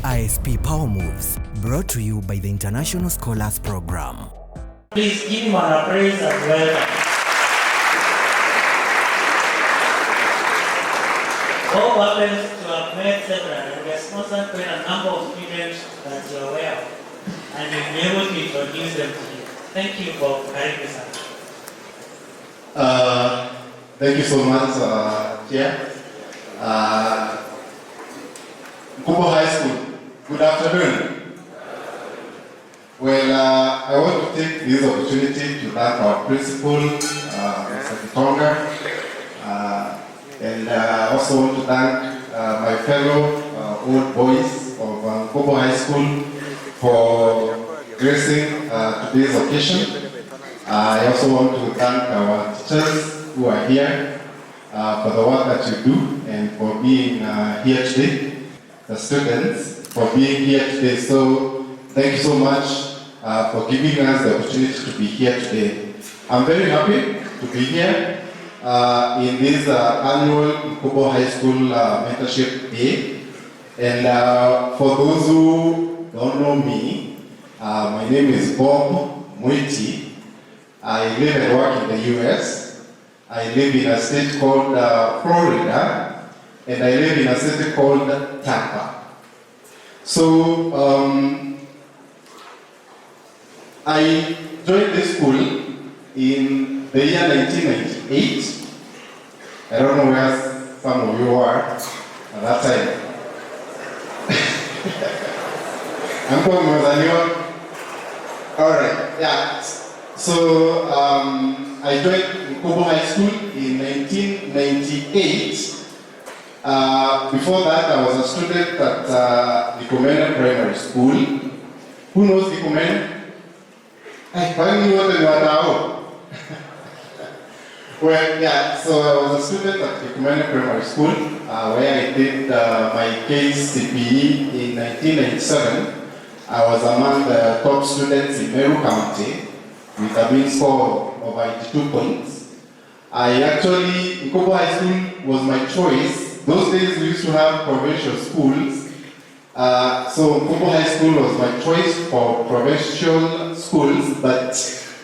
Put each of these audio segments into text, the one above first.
ISP Power Moves, brought to you by the International Scholars Program. Please give him an praise and welcome. Bob happens to have met several and we are sponsored by a number of students that you are aware of, and we'll be able to introduce them to you. Thank you, Bob. Karibu sana. Thank you so much, Chair. Mkubo High School, good afternoon. Well, I want to take this opportunity to thank our principal, Mr. Tonga, and I also want to thank my fellow old boys of Mkubo High School for gracing today's occasion. I also want to thank our teachers who are here for the work that you do and for being here today. The students for being here today. So thank you so much for giving us the opportunity to be here today. I'm very happy to be here in this annual Mkubo High School Mentorship Day. And for those who don't know me, my name is Bob Mwiti. I live and work in the US. I live in a state called Florida, and I live in a city called Tampa. So I joined this school in the year 1998. I don't know where some of you were at that time. I'm from Tanzania. All right, yeah. So I joined Mkubo High School in 1998. Before that, I was a student at Dikomene Primary School. Who knows Dikomene? I finally know the one. Well, yeah, so I was a student at Dikomene Primary School, where I did my KCPE in 1997. I was among the top students in Meru County with a mean score of 82 points. Mkubo High School was my choice. Those days we used to have provincial schools. So Mkubo High School was my choice for provincial schools, but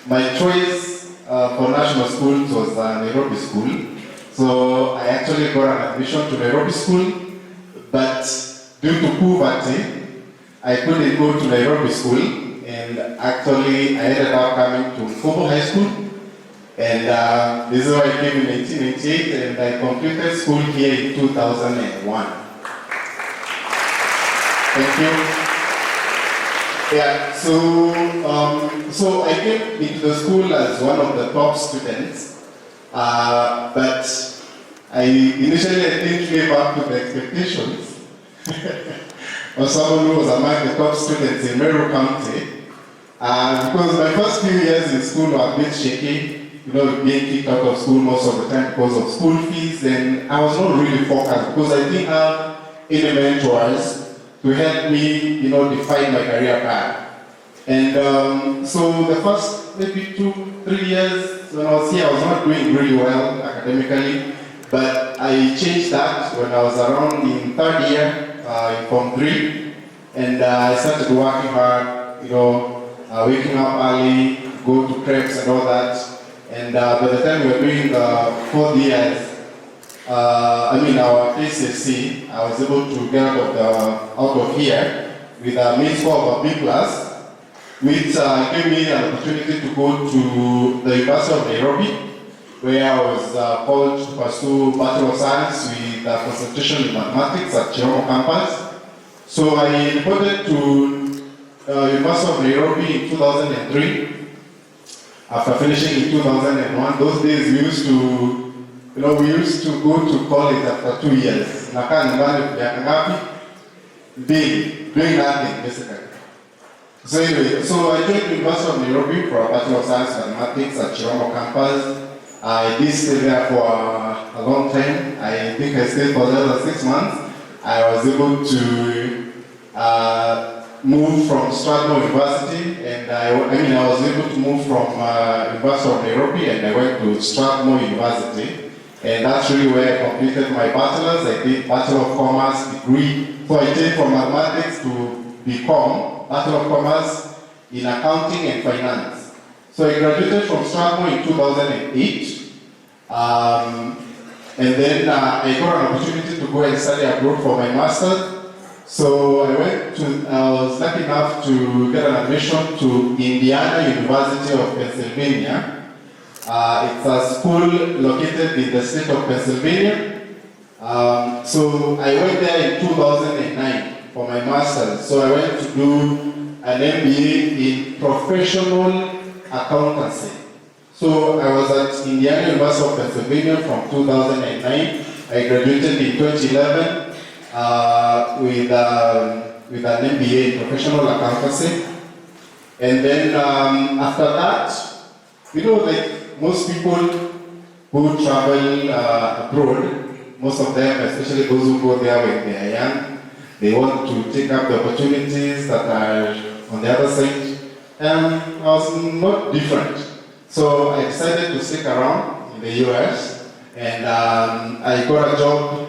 my choice for national schools was Nairobi School. So I actually got an admission to Nairobi School, but due to poverty, I couldn't go to Nairobi School, and actually I ended up coming to Mkubo High School. And this is why I came in 1998, and I completed school here in 2001. Thank you. Yeah, so I came into the school as one of the top students, but I initially didn't live up to the expectations of someone who was among the top students in Meru County. Because my first few years in school were a bit shaky. Being kicked out of school most of the time because of school fees, and I was not really focused because I didn't have any mentors to help me, define my career path. And so the first maybe 2-3 years when I was here, I was not doing really well academically, but I changed that when I was around in third year, in Form 3, and I started working hard, waking up early, go to preps and all that. And by the time we were doing 4 years, our KCSE, I was able to get out of here with a mean score of a B+, which gave me an opportunity to go to the University of Nairobi, where I was called to pursue Bachelor of Science with a concentration in mathematics at Chiromo campus. So I reported to University of Nairobi in 2003. After finishing in 2001, those days we used to go to college after 2 years. Nakaa nyumbani miaka ngapi? Doing nothing basically. So anyway, so I joined the University of Nairobi for a Bachelor of Science in Mathematics at Chiromo campus. I did stay there for a long time. I think I stayed for less than 6 months. I was able to moved from Strathmore University, and I was able to move from University of Nairobi, and I went to Strathmore University. And that's really where I completed my bachelor's. I did Bachelor of Commerce degree. So I changed from mathematics to BCom, Bachelor of Commerce in Accounting and Finance. So I graduated from Strathmore in 2008. And then I got an opportunity to go and study abroad for my master's. So I was lucky enough to get an admission to Indiana University of Pennsylvania. It's a school located in the state of Pennsylvania. So I went there in 2009 for my master's. So I went to do an MBA in professional accountancy. So I was at Indiana University of Pennsylvania from 2009. I graduated in 2011 with an MBA in professional accountancy. And then after that, like most people who travel abroad, most of them, especially those who go there when they are young, they want to take up the opportunities that are on the other side. I was not different. So I decided to stick around in the US, and I got a job.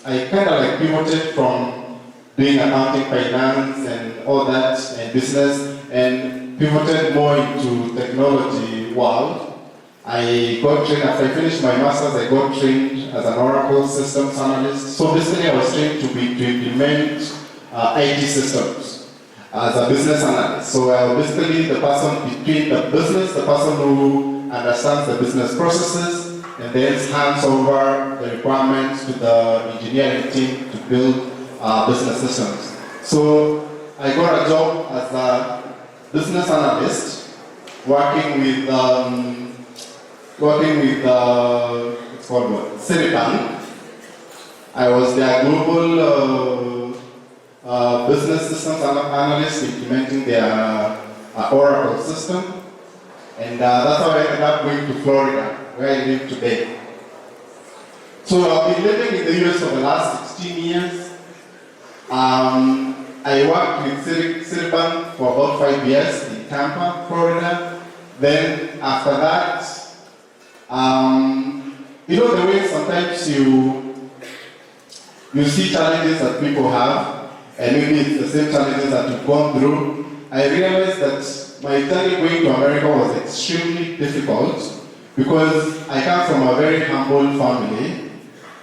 I kind of like pivoted from doing accounting, finance, and all that, and business, and pivoted more into technology world. I got trained, after I finished my master's, I got trained as an Oracle systems analyst. So basically I was trained to implement IT systems as a business analyst. So I was basically the person between the business, the person who understands the business processes, and then hands over the requirements to the engineering team to build business systems. So I got a job as a business analyst, working with it's called what? Citibank. I was their global business systems analyst implementing their Oracle system, and that's how I ended up going to Florida, where I live today. So I've been living in the US for the last 16 years. I worked with Citibank for about 5 years in Tampa, Florida. Then after that, the way sometimes you see challenges that people have, and maybe it's the same challenges that you've gone through. I realized that my journey going to America was extremely difficult because I come from a very humble family.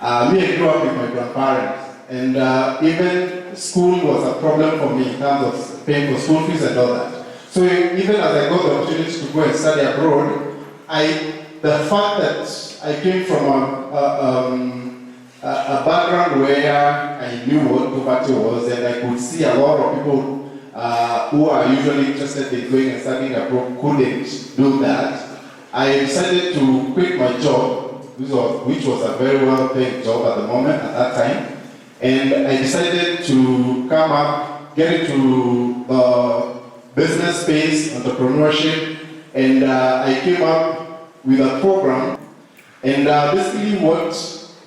I grew up with my grandparents, and even school was a problem for me in terms of paying for school fees and all that. So even as I got the opportunity to go and study abroad, the fact that I came from a background where I knew what poverty was, and I could see a lot of people who are usually interested in going and studying abroad couldn't do that, I decided to quit my job, which was a very well-paid job at the moment, at that time, and I decided to come up, get into business space, entrepreneurship, and I came up with a program, and basically what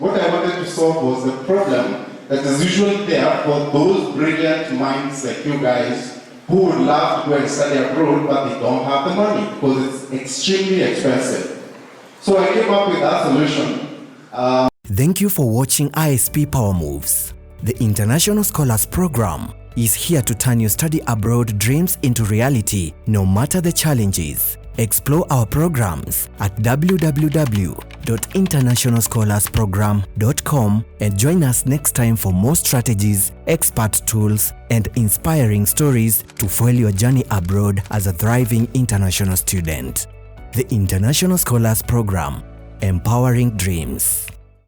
I wanted to solve was the problem that is usually there for those brilliant minds like you guys who would love to go and study abroad, but they don't have the money because it's extremely expensive. So I came up with that solution. Thank you for watching ISP Power Moves. The International Scholars Program is here to turn your study abroad dreams into reality, no matter the challenges. Explore our programs at www.internationalscholarsprogram.com and join us next time for more strategies, expert tools, and inspiring stories to fuel your journey abroad as a thriving international student. The International Scholars Program, empowering dreams.